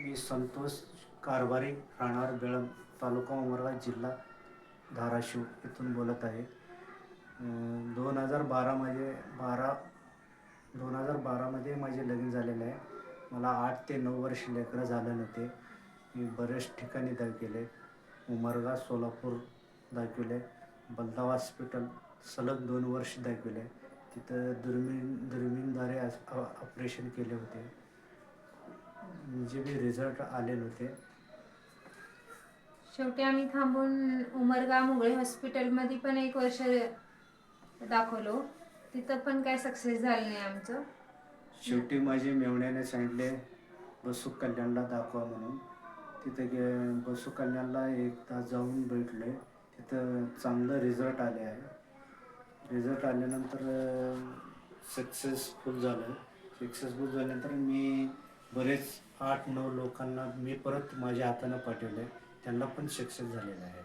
मी संतोष कारभारी, राहणार बेळंब, तालुका उमरगा, जिल्हा धाराशिव इथून बोलत आहे. 2012मध्ये माझे लग्न झालेलं आहे. मला 8 ते 9 वर्ष लेकरं झाले नव्हते. मी बरेच ठिकाणी दाखवले. उमरगा, सोलापूर दाखवले. बलदाव हॉस्पिटल सलग 2 वर्ष दाखवले. तिथं दुर्बीणद्वारे ऑपरेशन केले होते. म्हणजे बी रिझल्ट आले नव्हते. शेवटी आम्ही थांबून उमरगा मुगळे हॉस्पिटलमध्ये पण 1 वर्ष दाखवलो. तिथं पण काय सक्सेस झालं नाही आमचं. शेवटी माझे मेवण्याने सांगितले बसू कल्याणला दाखवा म्हणून. तिथं बसू कल्याणला एकदा जाऊन भेटले. तिथं चांगलं रिझल्ट आले आहे. रिझल्ट आल्यानंतर सक्सेसफुल झाल्यानंतर मी बरेच 8-9 लोकांना मी परत माझ्या हातानं पाठवले. त्यांना पण सक्सेस झालेलं आहे.